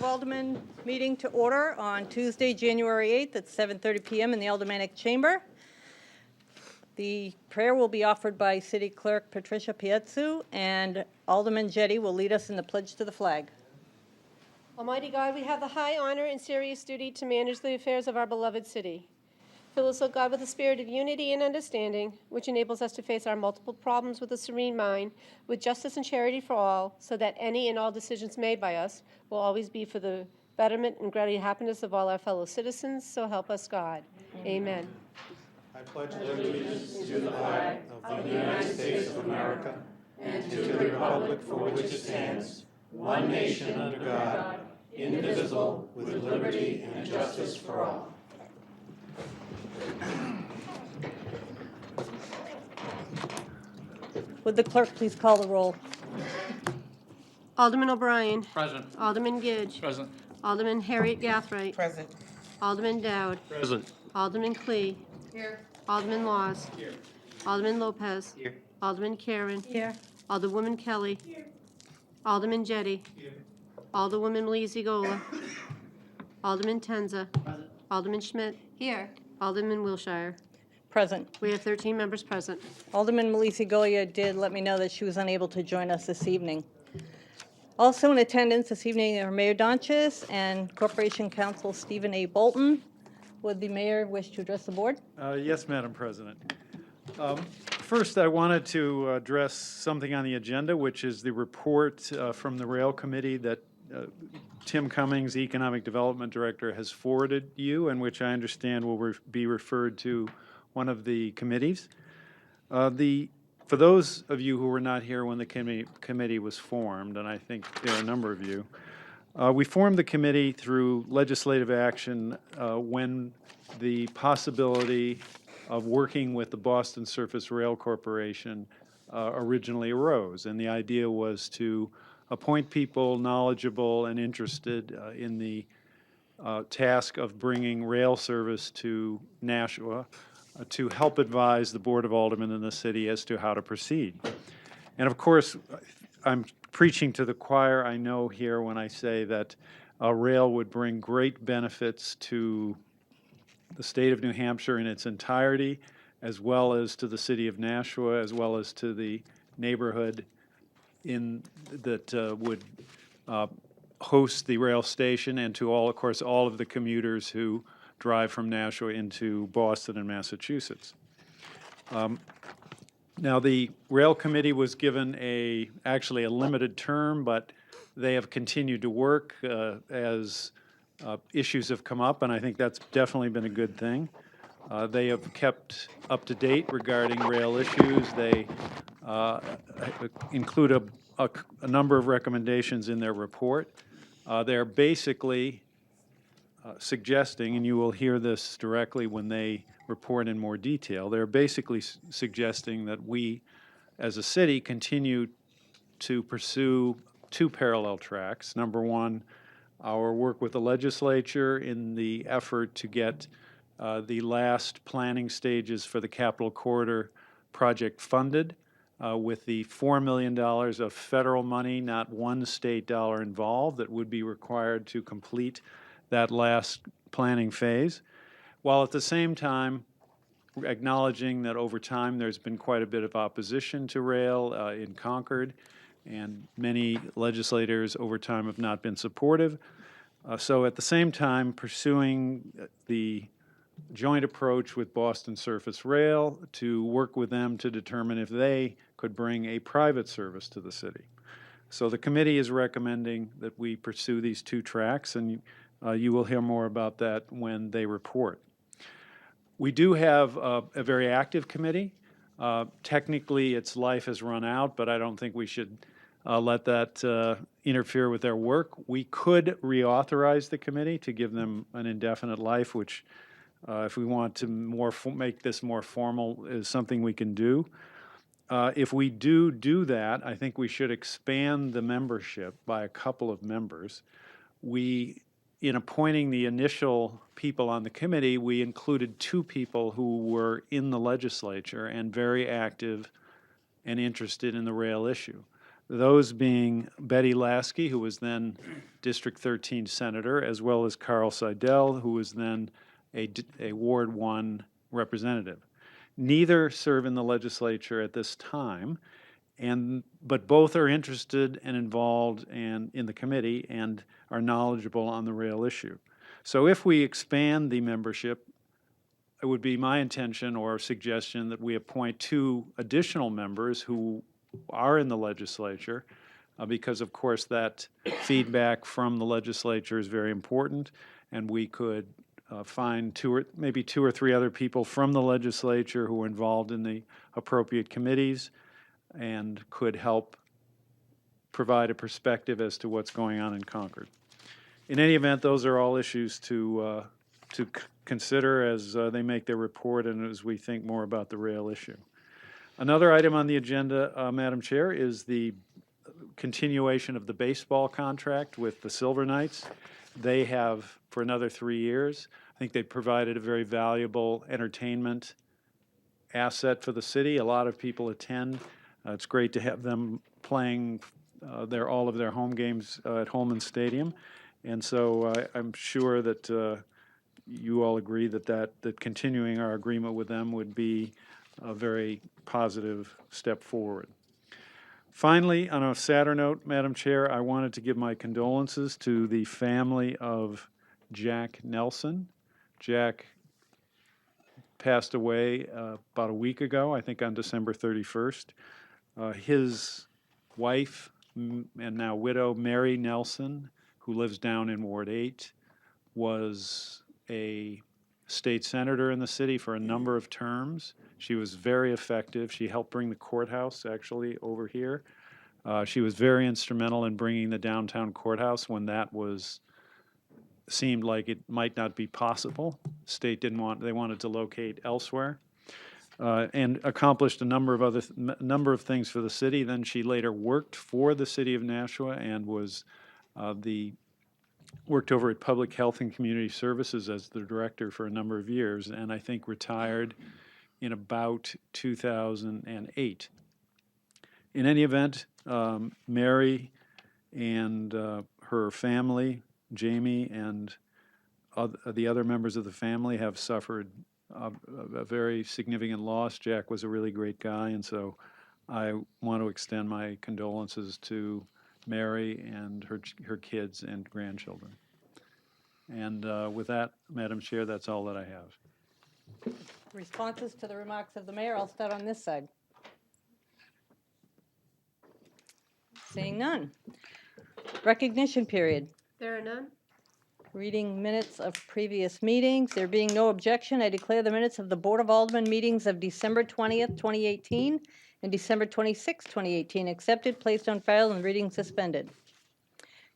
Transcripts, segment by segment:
of Aldermen meeting to order on Tuesday, January 8th at 7:30 p.m. in the Aldermanic Chamber. The prayer will be offered by City Clerk Patricia Pietzu, and Alderman Jetty will lead us in the pledge to the flag. Almighty God, we have the high honor and serious duty to manage the affairs of our beloved city. Fill us, O God, with a spirit of unity and understanding, which enables us to face our multiple problems with a serene mind, with justice and charity for all, so that any and all decisions made by us will always be for the betterment and greater happiness of all our fellow citizens. So help us, God. Amen. I pledge allegiance to the flag of the United States of America and to the republic for which it stands, one nation under God, indivisible, with liberty and justice for all. Would the clerk please call the roll? Alderman O'Brien. Present. Alderman Gidge. Present. Alderman Harriet Gathright. Present. Alderman Dowd. Present. Alderman Clee. Here. Alderman Laws. Here. Alderman Lopez. Here. Alderman Karen. Here. Alderwoman Kelly. Here. Alderman Jetty. Here. Alderwoman Malizi-Gola. Alderman Tenza. Present. Alderman Schmidt. Here. Alderman Wilshire. Present. We have 13 members present. Alderman Melissa Goya did let me know that she was unable to join us this evening. Also in attendance this evening are Mayor Donches and Corporation Counsel Stephen A. Bolton. Would the mayor wish to address the board? Yes, Madam President. First, I wanted to address something on the agenda, which is the report from the Rail Committee that Tim Cummings, Economic Development Director, has forwarded you, and which I understand will be referred to one of the committees. For those of you who were not here when the committee was formed, and I think there are a number of you, we formed the committee through legislative action when the possibility of working with the Boston Surface Rail Corporation originally arose. And the idea was to appoint people knowledgeable and interested in the task of bringing rail service to Nashua to help advise the Board of Aldermen in the city as to how to proceed. And of course, I'm preaching to the choir, I know, here when I say that rail would bring great benefits to the state of New Hampshire in its entirety, as well as to the city of Nashua, as well as to the neighborhood that would host the rail station, and to all, of course, all of the commuters who drive from Nashua into Boston and Massachusetts. Now, the Rail Committee was given actually a limited term, but they have continued to work as issues have come up, and I think that's definitely been a good thing. They have kept up to date regarding rail issues. They include a number of recommendations in their report. They're basically suggesting, and you will hear this directly when they report in more detail, they're basically suggesting that we, as a city, continue to pursue two parallel tracks. Number one, our work with the legislature in the effort to get the last planning stages for the Capitol Corridor project funded with the $4 million of federal money, not one state dollar involved, that would be required to complete that last planning phase, while at the same time acknowledging that over time there's been quite a bit of opposition to rail in Concord, and many legislators over time have not been supportive. So at the same time, pursuing the joint approach with Boston Surface Rail to work with them to determine if they could bring a private service to the city. So the committee is recommending that we pursue these two tracks, and you will hear more about that when they report. We do have a very active committee. Technically, its life has run out, but I don't think we should let that interfere with their work. We could reauthorize the committee to give them an indefinite life, which, if we want to make this more formal, is something we can do. If we do that, I think we should expand the membership by a couple of members. In appointing the initial people on the committee, we included two people who were in the legislature and very active and interested in the rail issue. those being Betty Lasky, who was then District 13 Senator, as well as Carl Seidel, who was then a Ward 1 representative. Neither serve in the legislature at this time, but both are interested and involved in the committee and are knowledgeable on the rail issue. So if we expand the membership, it would be my intention or suggestion that we appoint 2 additional members who are in the legislature, because of course that feedback from the legislature is very important, and we could find maybe two or three other people from the legislature who are involved in the appropriate committees and could help provide a perspective as to what's going on in Concord. In any event, those are all issues to consider as they make their report and as we think more about the rail issue. Another item on the agenda, Madam Chair, is the continuation of the baseball contract with the Silver Knights. They have, for another 3 years, I think they provided a very valuable entertainment asset for the city. A lot of people attend. It's great to have them playing all of their home games at Holman Stadium. And so I'm sure that you all agree that continuing our agreement with them would be a very positive step forward. Finally, on a sadder note, Madam Chair, I wanted to give my condolences to the family of Jack Nelson. Jack passed away about a week ago, I think on December 31st. His wife and now widow, Mary Nelson, who lives down in Ward 8, was a state senator in the city for a number of terms. She was very effective. She helped bring the courthouse actually over here. She was very instrumental in bringing the downtown courthouse when that seemed like it might not be possible. State they wanted to locate elsewhere, and accomplished a number of things for the city. Then she later worked for the city of Nashua and was worked over at Public Health and Community Services as the director for a number of years, and I think retired in about 2008. In any event, Mary and her family, Jamie, and the other members of the family have suffered a very significant loss. Jack was a really great guy, and so I want to extend my condolences to Mary and her kids and grandchildren. And with that, Madam Chair, that's all that I have. Responses to the remarks of the mayor. I'll start on this side. Seeing none. Recognition period. There are none. Reading minutes of previous meetings. There being no objection, I declare the minutes of the Board of Aldermen meetings of December 20th, 2018 and December 26th, 2018 accepted, placed on file, and reading suspended.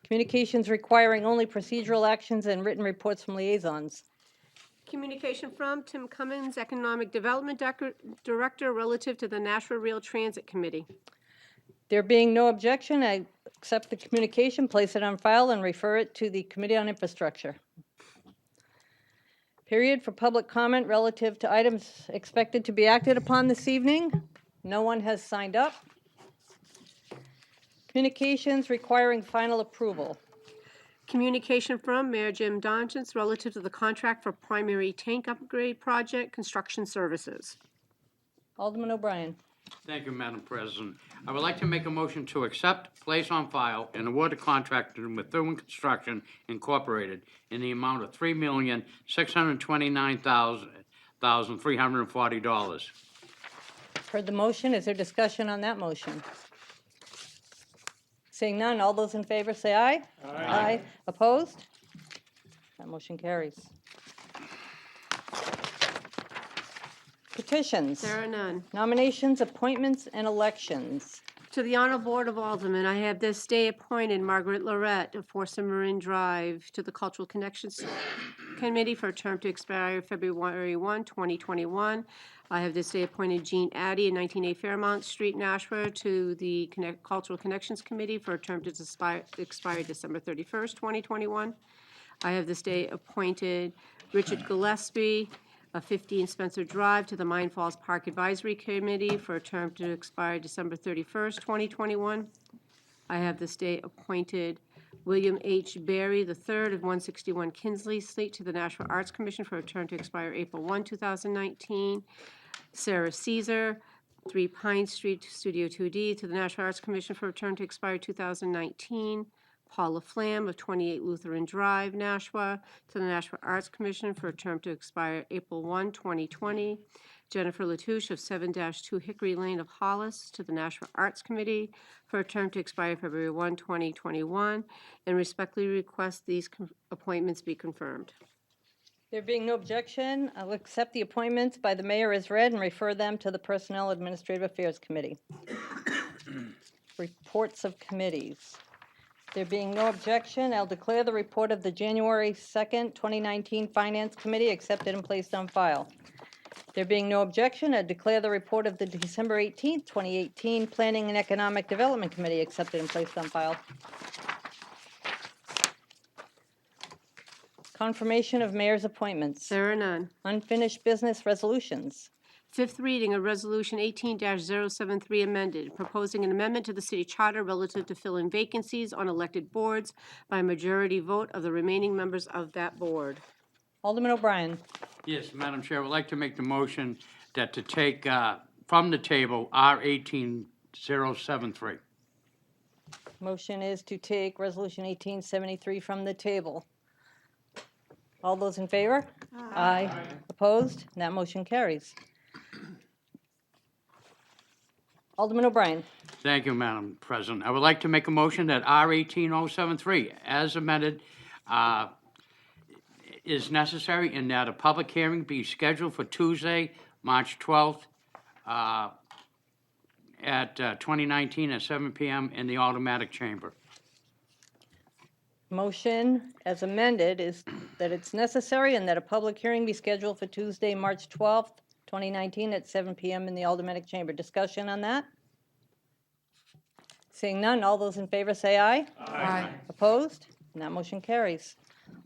Communications requiring only procedural actions and written reports from liaisons. Communication from Tim Cummins, Economic Development Director, relative to the Nashua Rail Transit Committee. There being no objection, I accept the communication, place it on file, and refer it to the Committee on Infrastructure. Period for public comment relative to items expected to be acted upon this evening. No one has signed up. Communications requiring final approval. Communication from Mayor Jim Donchins relative to the contract for primary tank upgrade project construction services. Alderman O'Brien. Thank you, Madam President. I would like to make a motion to accept, place on file, and award a contract to Methuen Construction Incorporated in the amount of $3,629,340. Heard the motion. Is there discussion on that motion? Seeing none, all those in favor say aye. Aye. Opposed? That motion carries. Petitions. There are none. Nominations, appointments, and elections. To the Honorable Board of Aldermen, I have this day appointed Margaret Lorette of Forster Marin Drive to the Cultural Connections Committee for a term to expire February 1, 2021. I have this day appointed Jean Addy of 19A Fairmount Street, Nashua, to the Cultural Connections Committee for a term to expire December 31st, 2021. I have this day appointed Richard Gillespie of 15 Spencer Drive to the Mine Falls Park Advisory Committee for a term to expire December 31st, 2021. I have this day appointed William H. Berry III of 161 Kinsley Street to the Nashua Arts Commission for a term to expire April 1, 2019. Sarah Caesar, 3 Pine Street, Studio 2D, to the Nashua Arts Commission for a term to expire 2019. Paula Flam of 28 Lutheran Drive, Nashua, to the Nashua Arts Commission for a term to expire April 1, 2020. Jennifer Latouche of 7-2 Hickory Lane of Hollis to the Nashua Arts Committee for a term to expire February 1, 2021, and respectfully request these appointments be confirmed. There being no objection, I'll accept the appointments by the mayor as read and refer them to the Personnel Administrative Affairs Committee. Reports of committees. There being no objection, I'll declare the report of the January 2nd, 2019 Finance Committee accepted and placed on file. There being no objection, I declare the report of the December 18th, 2018 Planning and Economic Development Committee accepted and placed on file. Confirmation of mayor's appointments. There are none. Unfinished business resolutions. Fifth reading of Resolution 18-073 amended, proposing an amendment to the city charter relative to filling vacancies on elected boards by majority vote of the remaining members of that board. Alderman O'Brien. Yes, Madam Chair, I would like to make the motion that to take from the table R 18073. Motion is to take Resolution 1873 from the table. All those in favor? Aye. Opposed? And that motion carries. Alderman O'Brien. Thank you, Madam President. I would like to make a motion that R 18073, as amended, is necessary and that a public hearing be scheduled for Tuesday, March 12th, at 2019 at 7 p.m. in the automatic chamber. Motion as amended is that it's necessary and that a public hearing be scheduled for Tuesday, March 12th, 2019 at 7 p.m. in the Aldermanic Chamber. Discussion on that? Seeing none, all those in favor say aye. Aye. Opposed? And that motion carries.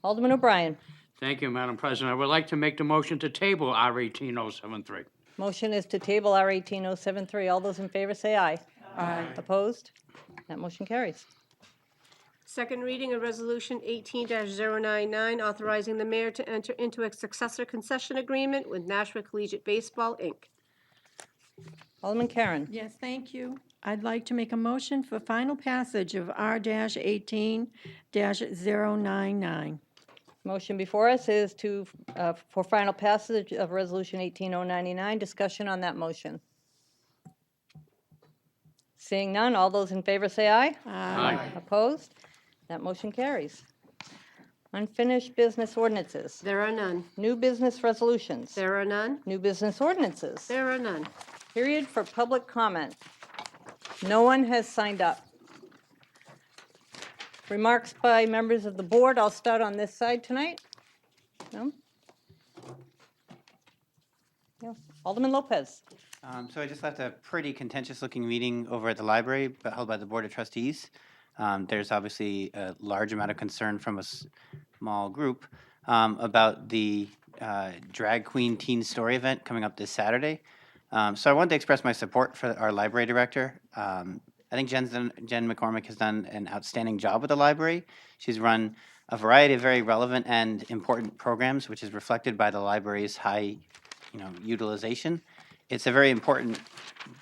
Alderman O'Brien. Thank you, Madam President. I would like to make the motion to table R 18073. Motion is to table R 18073. All those in favor say aye. Aye. Opposed? That motion carries. Second reading of Resolution 18-099, authorizing the mayor to enter into a successor concession agreement with Nashua Collegiate Baseball, Inc. Alderman Karen. Yes, thank you. I'd like to make a motion for final passage of R-18-099. Motion before us is to, for final passage of Resolution 18099. Discussion on that motion. Seeing none, all those in favor say aye. Aye. Opposed? That motion carries. Unfinished business ordinances. There are none. New business resolutions. There are none. New business ordinances. There are none. Period for public comment. No one has signed up. Remarks by members of the board. I'll start on this side tonight. No? Yeah. Alderman Lopez. So I just left a pretty contentious-looking meeting over at the library, but held by the Board of Trustees. There's obviously a large amount of concern from a small group about the drag queen teen story event coming up this Saturday. So I wanted to express my support for our library director. I think Jen McCormick has done an outstanding job with the library. She's run a variety of very relevant and important programs, which is reflected by the library's high, utilization. It's a very important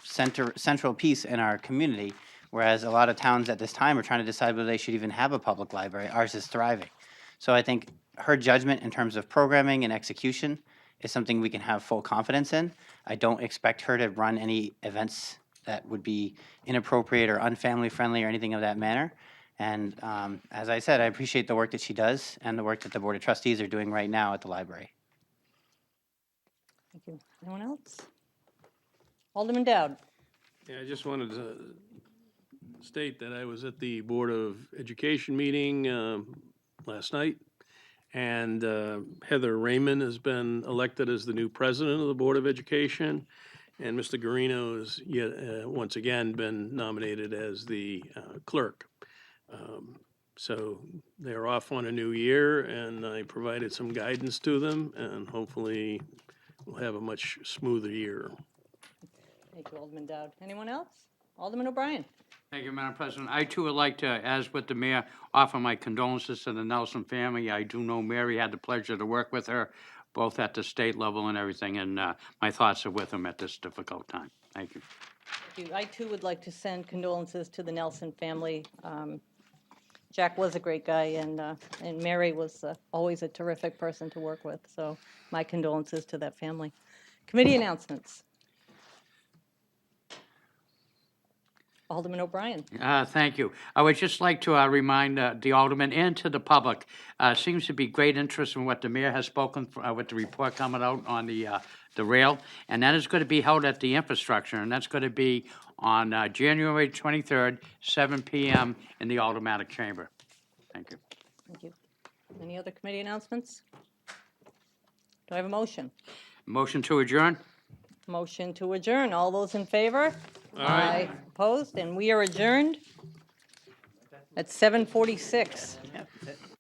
central piece in our community, whereas a lot of towns at this time are trying to decide whether they should even have a public library. Ours is thriving. So I think her judgment in terms of programming and execution is something we can have full confidence in. I don't expect her to run any events that would be inappropriate or unfamily friendly or anything of that manner. And as I said, I appreciate the work that she does and the work that the Board of Trustees are doing right now at the library. Thank you. Anyone else? Alderman Dowd. Yeah, I just wanted to state that I was at the Board of Education meeting last night, and Heather Raymond has been elected as the new president of the Board of Education, and Mr. Garino has yet once again been nominated as the clerk. So they're off on a new year, and I provided some guidance to them, and hopefully we'll have a much smoother year. Thank you, Alderman Dowd. Anyone else? Alderman O'Brien. Thank you, Madam President. I too would like to, as with the mayor, offer my condolences to the Nelson family. I do know Mary, had the pleasure to work with her, both at the state level and everything, and my thoughts are with them at this difficult time. Thank you. Thank you. I too would like to send condolences to the Nelson family. Jack was a great guy, and Mary was always a terrific person to work with, so my condolences to that family. Committee announcements. Alderman O'Brien. Thank you. I would just like to remind the aldermen and to the public, seems to be great interest in what the mayor has spoken with the report coming out on the rail, and that is going to be held at the infrastructure, and that's going to be on January 23rd, 7 p.m. in the Aldermanic Chamber. Thank you. Thank you. Any other committee announcements? Do I have a motion? Motion to adjourn? Motion to adjourn. All those in favor? Aye. Opposed? And we are adjourned at 7:46. Yeah, that's it.